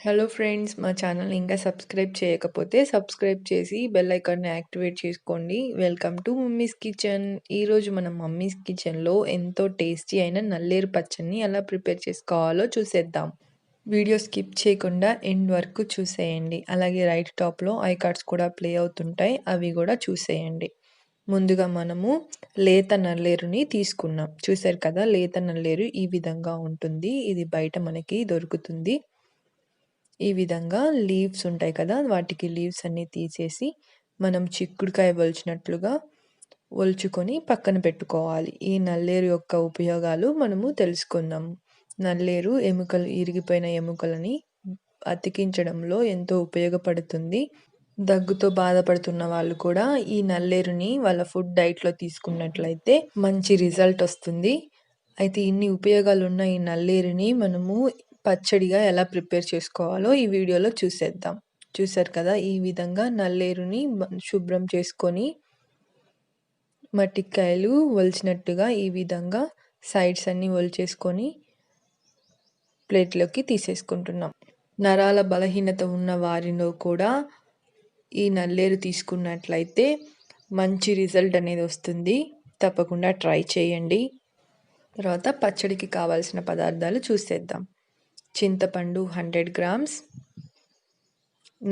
Hello friends, మా channel ఇంకా subscribe చేయకపోతే సబ్స్క్రైబ్ చేసి బెల్ ఐకాన్ని యాక్టివేట్ చేసుకోండి. Welcome to mummies kitchen. ఈరోజు మనం మమ్మీస్ కిచెన్లో ఎంతో టేస్టీ అయిన నల్లేరు పచ్చడిని ఎలా ప్రిపేర్ చేసుకోవాలో చూసేద్దాం. వీడియో స్కిప్ చేయకుండా ఎండ్ వరకు చూసేయండి. అలాగే రైట్ టాప్లో ఐ కార్డ్స్ కూడా ప్లే అవుతుంటాయి, అవి కూడా చూసేయండి. ముందుగా మనము లేత నల్లేరుని తీసుకున్నాం. చూసారు కదా, లేత నల్లేరు ఈ విధంగా ఉంటుంది. ఇది బయట మనకి దొరుకుతుంది. ఈ విధంగా లీవ్స్ ఉంటాయి కదా, వాటికి లీవ్స్ అన్నీ తీసేసి మనం చిక్కుడుకాయ ఒలిచినట్లుగా ఒలుచుకొని పక్కన పెట్టుకోవాలి. ఈ నల్లేరు యొక్క ఉపయోగాలు మనము తెలుసుకుందాం. నల్లేరు ఎముకలు, ఇరిగిపోయిన ఎముకలని అతికించడంలో ఎంతో ఉపయోగపడుతుంది. దగ్గుతో బాధపడుతున్న వాళ్ళు కూడా ఈ నల్లేరుని వాళ్ళ ఫుడ్ డైట్లో తీసుకున్నట్లయితే మంచి రిజల్ట్ వస్తుంది. అయితే ఇన్ని ఉపయోగాలు ఉన్న ఈ నల్లేరుని మనము పచ్చడిగా ఎలా ప్రిపేర్ చేసుకోవాలో ఈ వీడియోలో చూసేద్దాం. చూసారు కదా, ఈ విధంగా నల్లేరుని శుభ్రం చేసుకొని మట్టికాయలు ఒలిచినట్టుగా ఈ విధంగా సైడ్స్ అన్నీ ఒలిచేసుకొని ప్లేట్లోకి తీసేసుకుంటున్నాం. నరాల బలహీనత ఉన్న వారిలో కూడా ఈ నల్లేరు తీసుకున్నట్లయితే మంచి రిజల్ట్ అనేది వస్తుంది. తప్పకుండా ట్రై చేయండి. తర్వాత పచ్చడికి కావాల్సిన పదార్థాలు చూసేద్దాం. చింతపండు 100 గ్రామ్స్,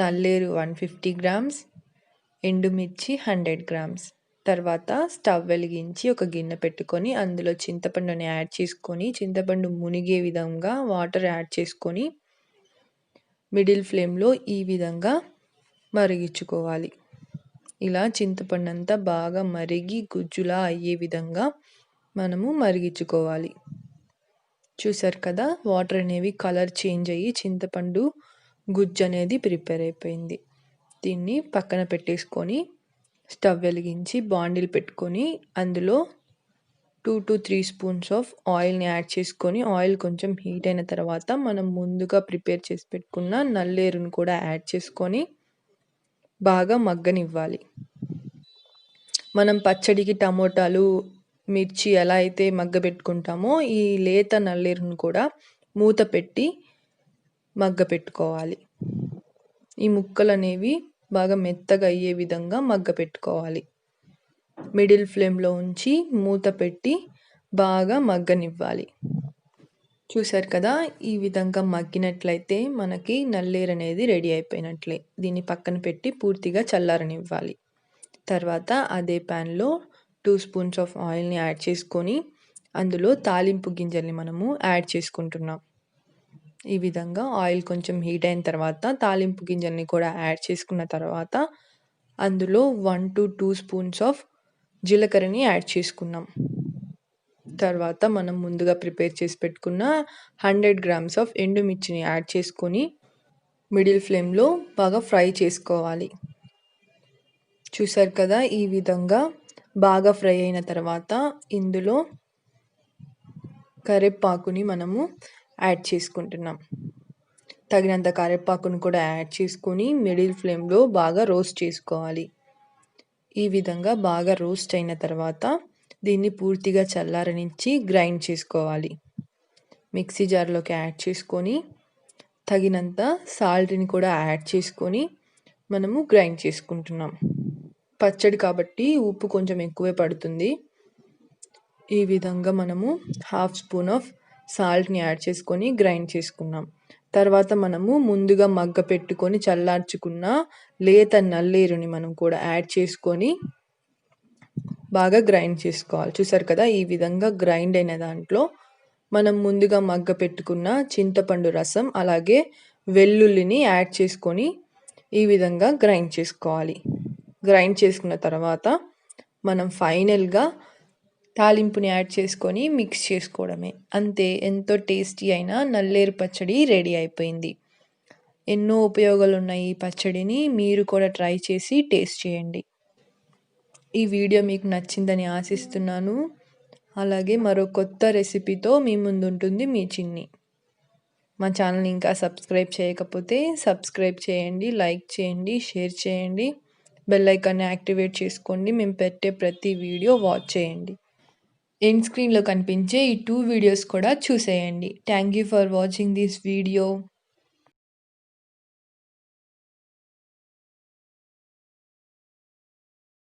నల్లేరు 150 గ్రామ్స్, ఎండుమిర్చి 100 గ్రామ్స్. తర్వాత స్టవ్ వెలిగించి ఒక గిన్నె పెట్టుకొని అందులో చింతపండుని యాడ్ చేసుకొని చింతపండు మునిగే విధంగా వాటర్ యాడ్ చేసుకొని మిడిల్ ఫ్లేమ్లో ఈ విధంగా మరిగించుకోవాలి. ఇలా చింతపండు అంతా బాగా మరిగి గుజ్జులా అయ్యే విధంగా మనము మరిగించుకోవాలి. చూసారు కదా, వాటర్ అనేవి కలర్ చేంజ్ అయ్యి చింతపండు గుజ్జు అనేది ప్రిపేర్ అయిపోయింది. దీన్ని పక్కన పెట్టేసుకొని స్టవ్ వెలిగించి బాండిల్ పెట్టుకొని అందులో 2 to 3 స్పూన్స్ ఆఫ్ ఆయిల్ని యాడ్ చేసుకొని ఆయిల్ కొంచెం హీట్ అయిన తర్వాత మనం ముందుగా ప్రిపేర్ చేసి పెట్టుకున్న నల్లేరుని కూడా యాడ్ చేసుకొని బాగా మగ్గనివ్వాలి. మనం పచ్చడికి టమోటాలు, మిర్చి ఎలా అయితే మగ్గబెట్టుకుంటామో ఈ లేత నల్లేరును కూడా మూత పెట్టి మగ్గపెట్టుకోవాలి. ఈ ముక్కలు అనేవి బాగా మెత్తగా అయ్యే విధంగా మగ్గపెట్టుకోవాలి. మిడిల్ ఫ్లేమ్లో ఉంచి మూత పెట్టి బాగా మగ్గనివ్వాలి. చూసారు కదా, ఈ విధంగా మగ్గినట్లయితే మనకి నల్లేరు అనేది రెడీ అయిపోయినట్లే. దీన్ని పక్కన పెట్టి పూర్తిగా చల్లారనివ్వాలి. తర్వాత అదే ప్యాన్లో 2 స్పూన్స్ ఆఫ్ ఆయిల్ని యాడ్ చేసుకొని అందులో తాలింపు గింజల్ని మనము యాడ్ చేసుకుంటున్నాం. ఈ విధంగా ఆయిల్ కొంచెం హీట్ అయిన తర్వాత తాలింపు గింజల్ని కూడా యాడ్ చేసుకున్న తర్వాత అందులో 1 to 2 స్పూన్స్ ఆఫ్ జీలకర్రని యాడ్ చేసుకున్నాం. తర్వాత మనం ముందుగా ప్రిపేర్ చేసి పెట్టుకున్న 100 గ్రామ్స్ ఆఫ్ ఎండుమిర్చిని యాడ్ చేసుకొని మిడిల్ ఫ్లేమ్లో బాగా ఫ్రై చేసుకోవాలి. చూసారు కదా, ఈ విధంగా బాగా ఫ్రై అయిన తర్వాత ఇందులో కరివేపాకుని మనము యాడ్ చేసుకుంటున్నాం. తగినంత కరివేపాకును కూడా యాడ్ చేసుకొని మిడిల్ ఫ్లేమ్లో బాగా రోస్ట్ చేసుకోవాలి. ఈ విధంగా బాగా రోస్ట్ అయిన తర్వాత దీన్ని పూర్తిగా చల్లారనిచ్చి గ్రైండ్ చేసుకోవాలి. మిక్సీ జార్లోకి యాడ్ చేసుకొని తగినంత సాల్ట్ని కూడా యాడ్ చేసుకొని మనము గ్రైండ్ చేసుకుంటున్నాం. పచ్చడి కాబట్టి ఉప్పు కొంచెం ఎక్కువే పడుతుంది. ఈ విధంగా మనము 1/2 స్పూన్ ఆఫ్ సాల్ట్ని యాడ్ చేసుకొని గ్రైండ్ చేసుకున్నాం. తర్వాత మనము ముందుగా మగ్గ పెట్టుకొని చల్లార్చుకున్న లేత నల్లేరుని మనం కూడా యాడ్ చేసుకొని బాగా గ్రైండ్ చేసుకోవాలి. చూసారు కదా, ఈ విధంగా గ్రైండ్ అయిన దాంట్లో మనం ముందుగా మగ్గ పెట్టుకున్న చింతపండు రసం అలాగే వెల్లుల్లిని యాడ్ చేసుకొని ఈ విధంగా గ్రైండ్ చేసుకోవాలి. గ్రైండ్ చేసుకున్న తర్వాత మనం ఫైనల్గా తాలింపుని యాడ్ చేసుకొని మిక్స్ చేసుకోవడమే. అంతే, ఎంతో టేస్టీ అయిన నల్లేరు పచ్చడి రెడీ అయిపోయింది. ఎన్నో ఉపయోగాలు ఉన్నాయి ఈ పచ్చడిని, మీరు కూడా ట్రై చేసి టేస్ట్ చేయండి. ఈ వీడియో మీకు నచ్చిందని ఆశిస్తున్నాను. అలాగే మరో కొత్త రెసిపీతో మీ ముందు ఉంటుంది మీ చిన్ని. మా ఛానల్ని ఇంకా సబ్స్క్రైబ్ చేయకపోతే సబ్స్క్రైబ్ చేయండి, లైక్ చేయండి, షేర్ చేయండి, బెల్ ఐకాన్ని యాక్టివేట్ చేసుకోండి. మేము పెట్టే ప్రతి వీడియో వాచ్ చేయండి. ఎండ్ స్క్రీన్లో కనిపించే ఈ 2 వీడియోస్ కూడా చూసేయండి. Thank you for watching this video.